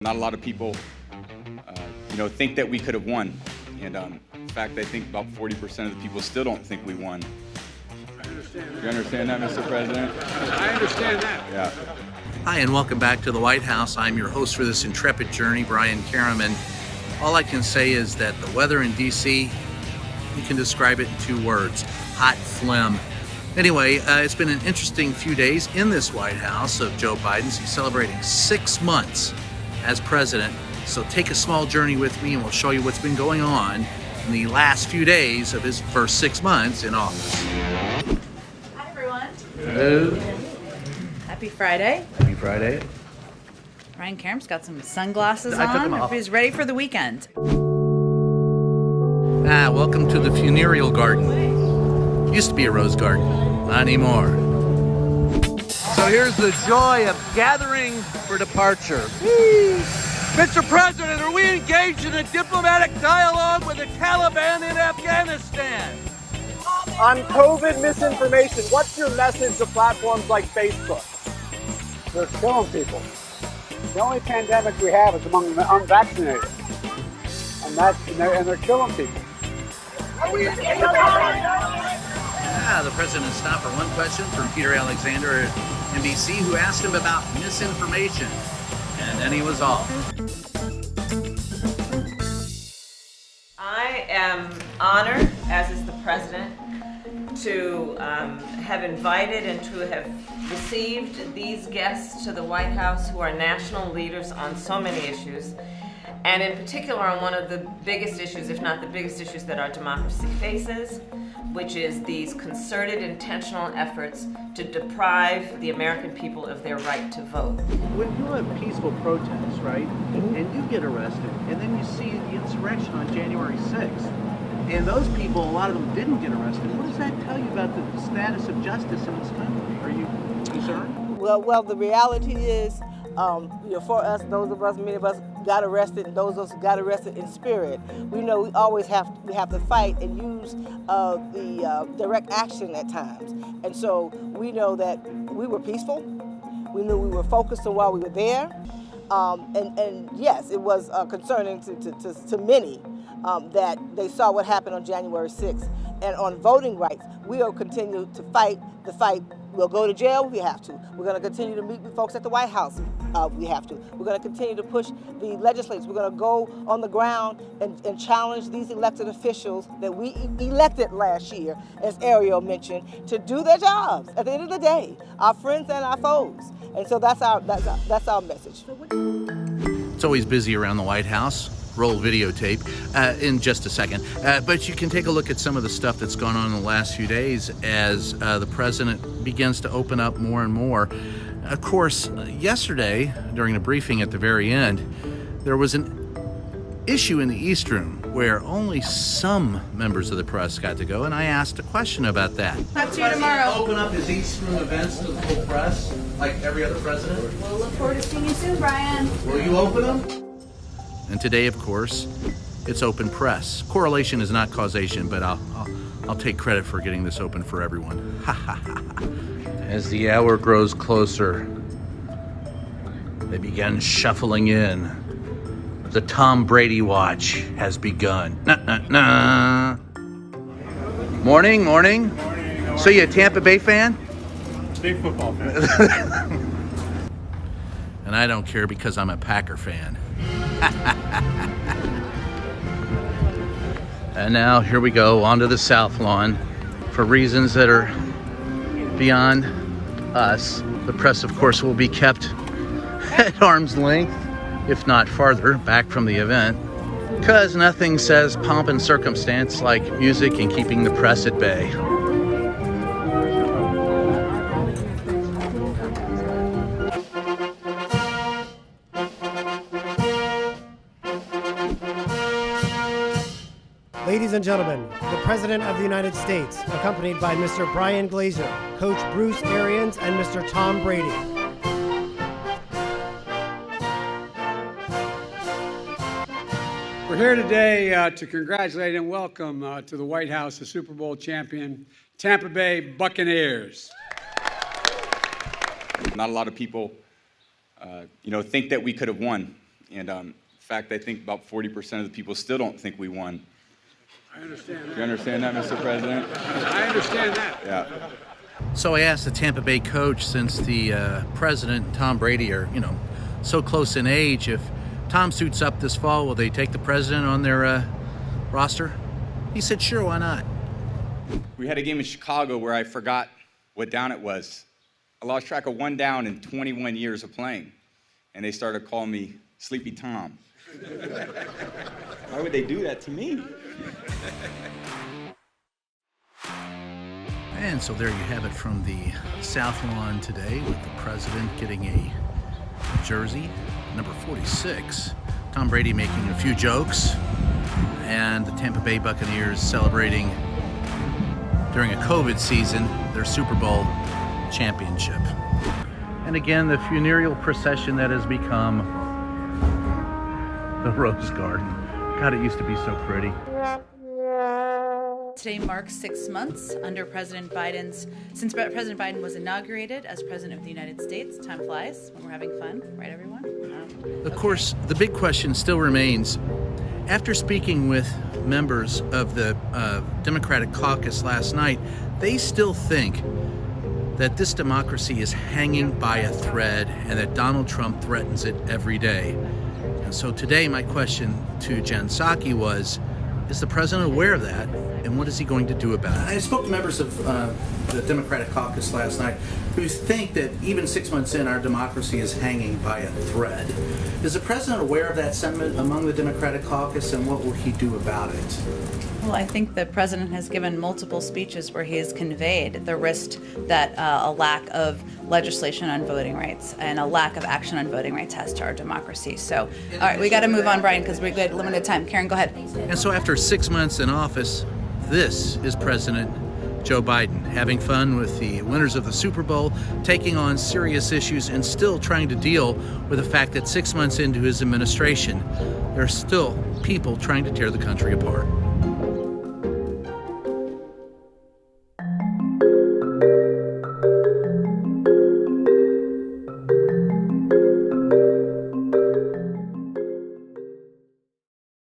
Not a lot of people, think that we could have won. And in fact, I think about 40% of the people still don't think we won. I understand that. You understand that, Mr. President? I understand that. Yeah. Hi, and welcome back to the White House. I'm your host for this intrepid journey, Brian Karem, and all I can say is that the weather in D.C., you can describe it in 2 words: hot phlegm. Anyway, it's been an interesting few days in this White House of Joe Biden's. He's celebrating 6 months as president. So take a small journey with me and we'll show you what's been going on in the last few days of his first 6 months in office. Hi, everyone. Hello. Happy Friday. Happy Friday. Ryan Karem's got some sunglasses I took them on. off. He's ready for the weekend. Welcome to the funereal garden. Used to be a rose garden, not anymore. So here's the joy of gathering for departure. Mr. President, are we engaged in a diplomatic dialogue with the Taliban in Afghanistan? On COVID misinformation, what's your message to platforms like Facebook? They're killing people. The only pandemic we have is among the unvaccinated. And they're killing people. The president stopped for one question from Peter Alexander at NBC, who asked him about misinformation. And then he was off. I am honored, as is the president, to have invited and to have received these guests to the White House who are national leaders on so many issues, and in particular on one of the biggest issues, if not the biggest issues that our democracy faces, which is these concerted, intentional efforts to deprive the American people of their right to vote. When you have peaceful protests, right, and you get arrested, and then you see the insurrection on January 6th, and those people, a lot of them didn't get arrested, what does that tell you about the status of justice in this country? Are you concerned? Well, the reality is, for us, those of us, many of us got arrested, and those of us who got arrested in spirit, we know we always have to fight and use the direct action at times. And so we know that we were peaceful. We knew we were focused on while we were there. And yes, it was concerning to many that they saw what happened on January 6th. And on voting rights, we will continue to fight the fight. We'll go to jail if we have to. We're going to continue to meet with folks at the White House if we have to. We're going to continue to push the legislators. We're going to go on the ground and challenge these elected officials that we elected last year, as Ariel mentioned, to do their jobs at the end of the day, our friends and our foes. And so that's our message. It's always busy around the White House. Roll videotape in just a second. But you can take a look at some of the stuff that's gone on in the last few days as the president begins to open up more and more. Of course, yesterday, during a briefing at the very end, there was an issue in the East Room where only some members of the press got to go, and I asked a question about that. Talk to you tomorrow. Open up his East Room events to the full press, like every other president? We'll look forward to seeing you soon, Brian. Will you open them? And today, of course, it's open press. Correlation is not causation, but I'll take credit for getting this open for everyone. As the hour grows closer, they begin shuffling in. The Tom Brady watch has begun. Morning. So you a Tampa Bay fan? Big football fan. And I don't care because I'm a Packer fan. And now here we go onto the South Lawn for reasons that are beyond us. The press, of course, will be kept at arm's length, if not farther, back from the event, because nothing says pomp and circumstance like music and keeping the press at bay. Ladies and gentlemen, the President of the United States, accompanied by Mr. Brian Glazer, Coach Bruce Arians, and Mr. Tom Brady. We're here today to congratulate and welcome to the White House the Super Bowl champion Tampa Bay Buccaneers. Not a lot of people, think that we could have won. And in fact, I think about 40% of the people still don't think we won. I understand Do you that. understand that, Mr. President? I understand that. Yeah. So I asked the Tampa Bay coach, since the president and Tom Brady are, so close in age, if Tom suits up this fall, will they take the president on their roster? He said, sure, why not? We had a game in Chicago where I forgot what down it was. I lost track of one down in 21 years of playing, and they started calling me Sleepy Tom. Why would they do that to me? And so there you have it from the South Lawn today, with the president getting a jersey, number 46. Tom Brady making a few jokes, and the Tampa Bay Buccaneers celebrating during a COVID season their Super Bowl championship. And again, the funereal procession that has become the Rose Garden. God, it used to be so pretty. Today marks 6 months since President Biden was inaugurated as President of the United States. Time flies when we're having fun, right, everyone? Of course, the big question still remains. After speaking with members of the Democratic caucus last night, they still think that this democracy is hanging by a thread and that Donald Trump threatens it every day. And so today my question to Jen Psaki was, is the president aware of that, and what is he going to do about it? I spoke to members of the Democratic caucus last night who think that even 6 months in, our democracy is hanging by a thread. Is the president aware of that sentiment among the Democratic caucus, and what will he do about it? Well, I think the president has given multiple speeches where he has conveyed the risk that a lack of legislation on voting rights and a lack of action on voting rights has to our democracy. So, all right, we got to move on, Brian, because we've got limited time. Karen, go ahead. And so after 6 months in office, this is President Joe Biden, having fun with the winners of the Super Bowl, taking on serious issues, and still trying to deal with the fact that 6 months into his administration, there are still people trying to tear the country apart.